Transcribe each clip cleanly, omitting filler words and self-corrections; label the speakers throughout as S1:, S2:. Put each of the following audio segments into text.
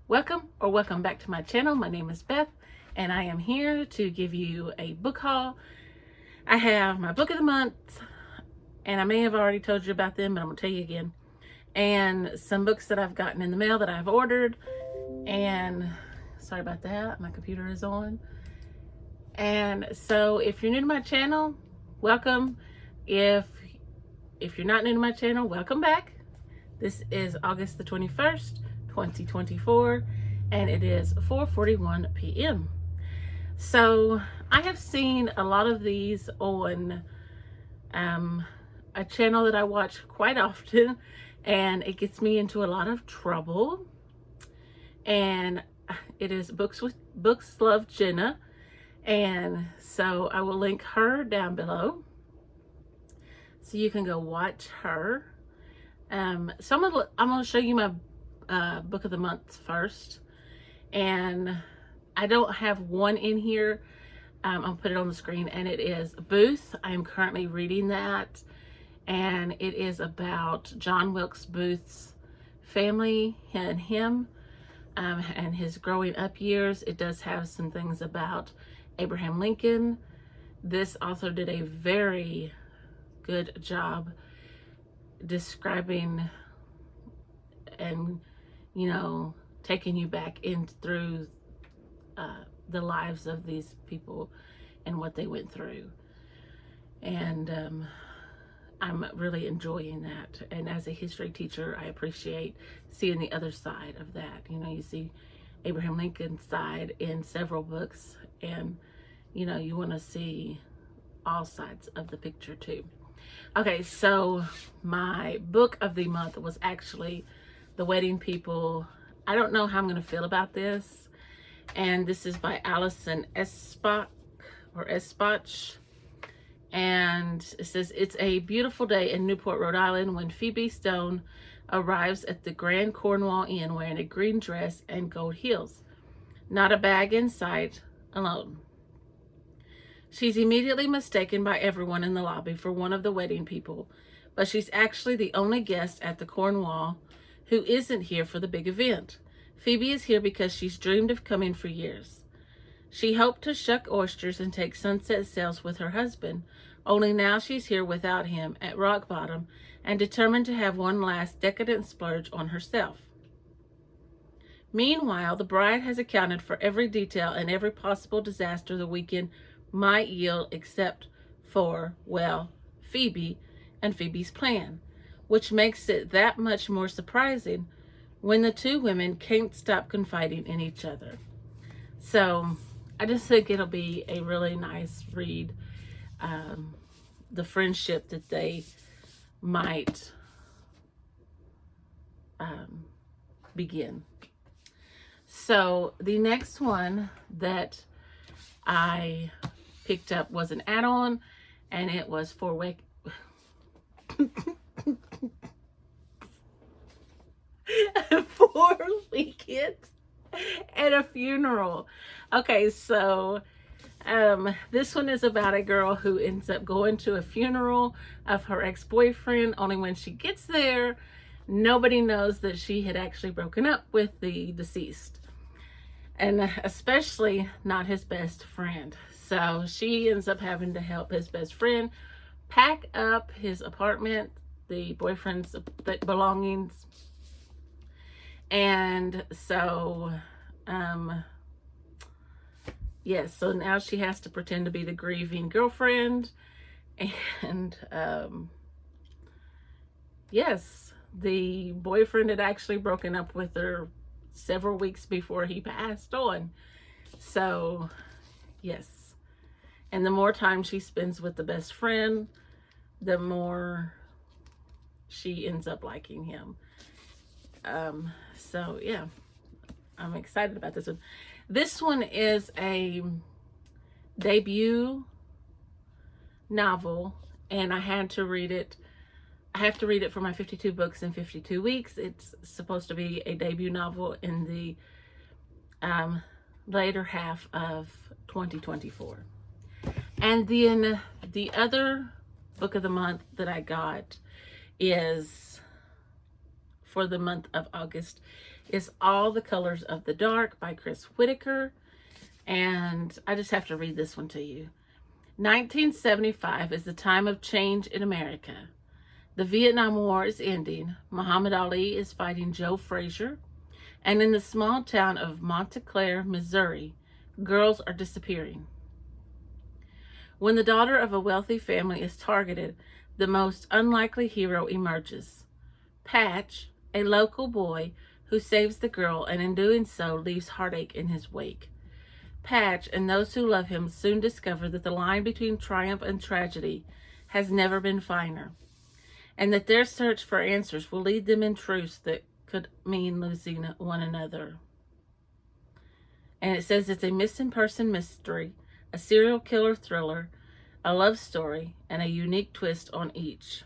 S1: Welcome back to my channel. My name is Beth and I am here to give you a book haul. I have my book of the month and I may have already told you about them, but I'm gonna tell you again. And some books that I've gotten in the mail that I've ordered. And sorry about that, my computer is on. And so if you're new to my channel, welcome. If you're not new to my channel, welcome back. This is August the 21st, 2024, and it is 4:41 p.m. So I have seen a lot of these on a channel that I watch quite often, and it gets me into a lot of trouble. And it is Books Love Jenna, and so I will link her down below so you can go watch her. So I'm gonna show you my book of the month first, and I don't have one in here. I'll put it on the screen, and it is Booth. I am currently reading that, and it is about John Wilkes Booth's family and him and his growing up years. It does have some things about Abraham Lincoln. This author did a very good job describing and, you know, taking you back in through the lives of these people and what they went through. And I'm really enjoying that. And as a history teacher, I appreciate seeing the other side of that. You know, you see Abraham Lincoln's side in several books, and, you know, you want to see all sides of the picture too. Okay, so my book of the month was actually The Wedding People. I don't know how I'm going to feel about this. And this is by Allison Espach. And it says, it's a beautiful day in Newport, Rhode Island when Phoebe Stone arrives at the Grand Cornwall Inn wearing a green dress and gold heels. Not a bag in sight, alone. She's immediately mistaken by everyone in the lobby for one of the wedding people, but she's actually the only guest at the Cornwall who isn't here for the big event. Phoebe is here because she's dreamed of coming for years. She hoped to shuck oysters and take sunset sails with her husband, only now she's here without him at rock bottom and determined to have one last decadent splurge on herself. Meanwhile, the bride has accounted for every detail and every possible disaster the weekend might yield except for, well, Phoebe and Phoebe's plan, which makes it that much more surprising when the two women can't stop confiding in each other. So I just think it'll be a really nice read. The friendship that they might begin. So the next one that I picked up was an add-on, and it was for weekends and a funeral. Okay, so this one is about a girl who ends up going to a funeral of her ex-boyfriend, only when she gets there, nobody knows that she had actually broken up with the deceased, and especially not his best friend. So she ends up having to help his best friend pack up his apartment, the boyfriend's belongings. And so, yes, so now she has to pretend to be the grieving girlfriend. And, yes, the boyfriend had actually broken up with her several weeks before he passed on. So, yes. And the more time she spends with the best friend, the more she ends up liking him. So yeah, I'm excited about this one. This one is a debut novel, and I had to read it. I have to read it for my 52 books in 52 weeks. It's supposed to be a debut novel in the later half of 2024. And then the other book of the month that I got is for the month of August, is All the Colors of the Dark by Chris Whitaker. And I just have to read this one to you. 1975 is the time of change in America. The Vietnam War is ending. Muhammad Ali is fighting Joe Frazier. And in the small town of Montclair, Missouri, girls are disappearing. When the daughter of a wealthy family is targeted, the most unlikely hero emerges. Patch, a local boy who saves the girl and in doing so leaves heartache in his wake. Patch and those who love him soon discover that the line between triumph and tragedy has never been finer, and that their search for answers will lead them in truths that could mean losing one another. And it says it's a missing person mystery, a serial killer thriller, a love story, and a unique twist on each.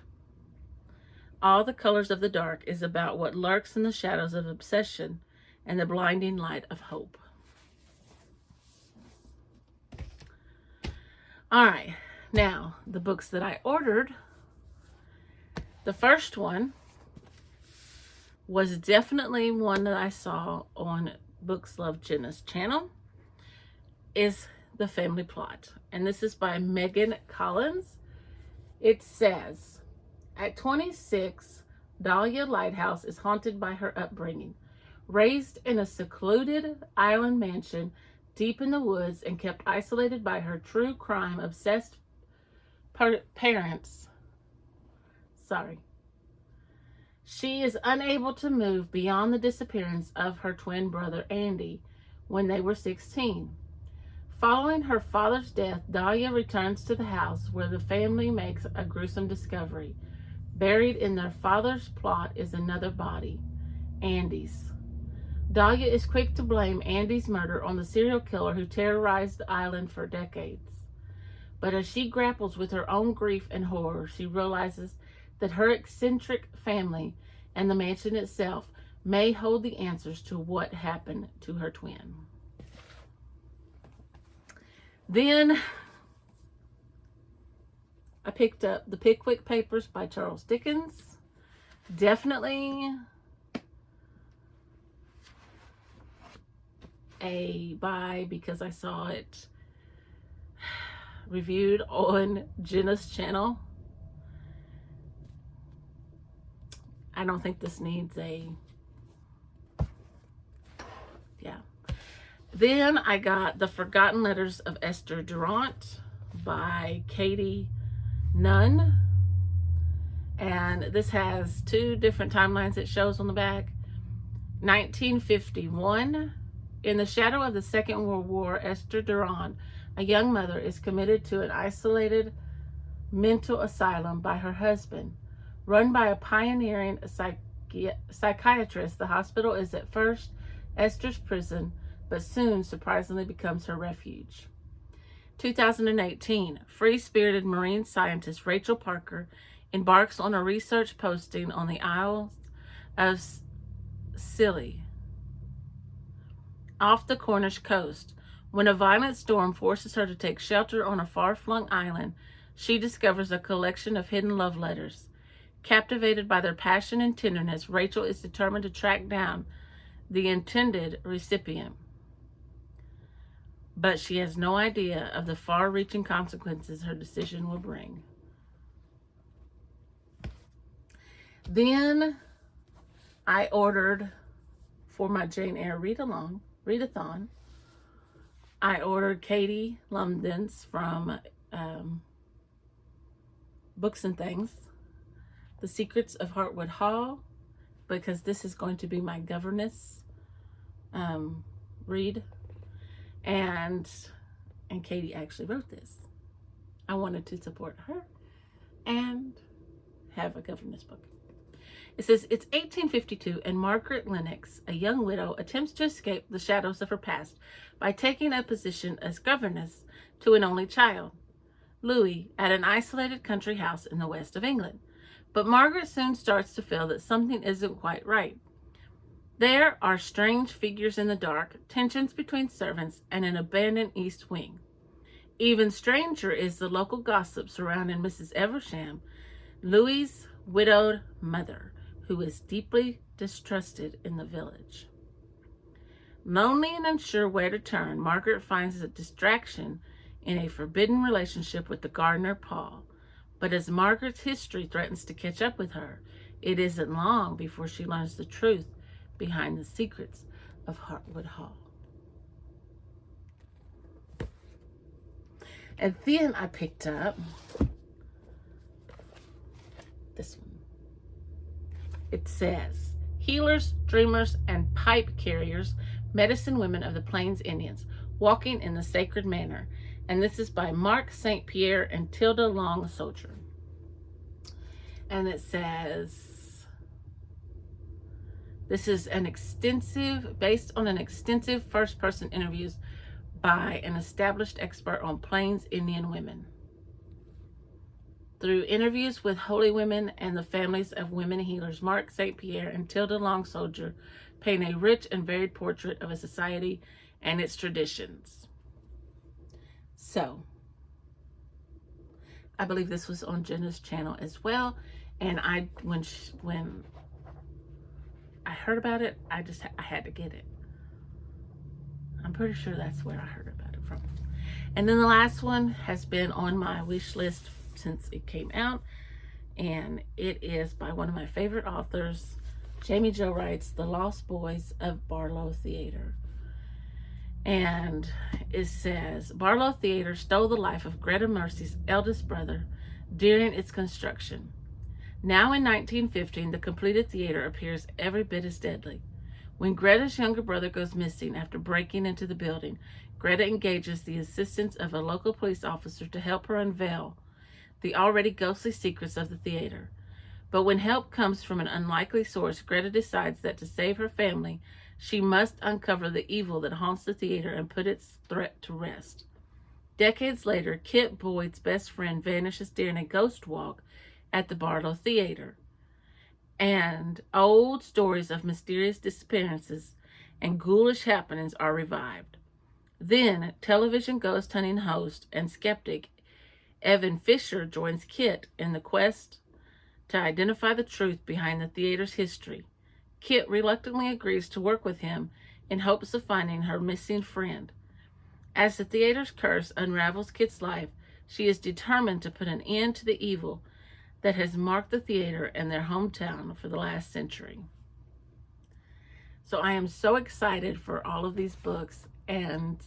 S1: All the Colors of the Dark is about what lurks in the shadows of obsession and the blinding light of hope. All right, now the books that I ordered. The first one was definitely one that I saw on Books Love Jenna's channel, is The Family Plot. And this is by Megan Collins. It says, at 26, Dahlia Lighthouse is haunted by her upbringing. Raised in a secluded island mansion deep in the woods and kept isolated by her true crime obsessed parents. She is unable to move beyond the disappearance of her twin brother Andy when they were 16. Following her father's death, Dahlia returns to the house where the family makes a gruesome discovery. Buried in their father's plot is another body, Andy's. Dahlia is quick to blame Andy's murder on the serial killer who terrorized the island for decades. But as she grapples with her own grief and horror, she realizes that her eccentric family and the mansion itself may hold the answers to what happened to her twin. Then I picked up The Pickwick Papers by Charles Dickens. Definitely a buy because I saw it reviewed on Jenna's channel. I don't think this needs a, yeah. Then I got The Forgotten Letters of Esther Durant by Katie Nunn. And this has two different timelines it shows on the back. 1951. In the shadow of the Second World War, Esther Durant, a young mother, is committed to an isolated mental asylum by her husband. Run by a pioneering psychiatrist, the hospital is at first Esther's prison, but soon surprisingly becomes her refuge. 2018, free-spirited marine scientist Rachel Parker embarks on a research posting on the Isles of Scilly, off the Cornish coast. When a violent storm forces her to take shelter on a far-flung island, she discovers a collection of hidden love letters. Captivated by their passion and tenderness, Rachel is determined to track down the intended recipient. But she has no idea of the far-reaching consequences her decision will bring. Then I ordered, for my Jane Eyre readathon, I ordered Katie London's from Books and Things, The Secrets of Hartwood Hall, because this is going to be my governess read. And Katie actually wrote this. I wanted to support her and have a governess book. It says, it's 1852 and Margaret Lennox, a young widow, attempts to escape the shadows of her past by taking a position as governess to an only child, Louis, at an isolated country house in the west of England. But Margaret soon starts to feel that something isn't quite right. There are strange figures in the dark, tensions between servants, and an abandoned East Wing. Even stranger is the local gossip surrounding Mrs. Eversham, Louis's widowed mother, who is deeply distrusted in the village. Lonely and unsure where to turn, Margaret finds a distraction in a forbidden relationship with the gardener Paul. But as Margaret's history threatens to catch up with her, it isn't long before she learns the truth behind the secrets of Hartwood Hall. And then I picked up this one. It says, Healers, Dreamers, and Pipe Carriers, Medicine Women of the Plains Indians, Walking in the Sacred Manor. And this is by Mark St. Pierre and Tilda Long Soldier. And it says, this is based on an extensive first-person interviews by an established expert on Plains Indian women. Through interviews with holy women and the families of women healers, Mark St. Pierre and Tilda Long Soldier paint a rich and varied portrait of a society and its traditions. So, I believe this was on Jenna's channel as well, and when I heard about it, I had to get it. I'm pretty sure that's where I heard about it from. And then the last one has been on my wish list since it came out, and it is by one of my favorite authors. Jamie Jo writes The Lost Boys of Barlow Theater. And it says, Barlow Theater stole the life of Greta Mercy's eldest brother during its construction. Now in 1915, the completed theater appears every bit as deadly. When Greta's younger brother goes missing after breaking into the building, Greta engages the assistance of a local police officer to help her unveil the already ghostly secrets of the theater. But when help comes from an unlikely source, Greta decides that to save her family, she must uncover the evil that haunts the theater and put its threat to rest. Decades later, Kit Boyd's best friend vanishes during a ghost walk at the Barlow Theater, and old stories of mysterious disappearances and ghoulish happenings are revived. Then, television ghost hunting host and skeptic Evan Fisher joins Kit in the quest to identify the truth behind the theater's history. Kit reluctantly agrees to work with him in hopes of finding her missing friend. As the theater's curse unravels Kit's life, she is determined to put an end to the evil that has marked the theater and their hometown for the last century. So I am so excited for all of these books, and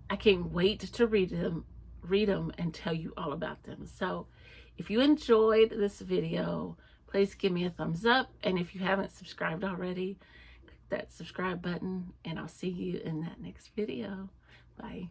S1: I can't wait to read them and tell you all about them. So if you enjoyed this video, please give me a thumbs up, and if you haven't subscribed already, click that subscribe button, and I'll see you in that next video. Bye.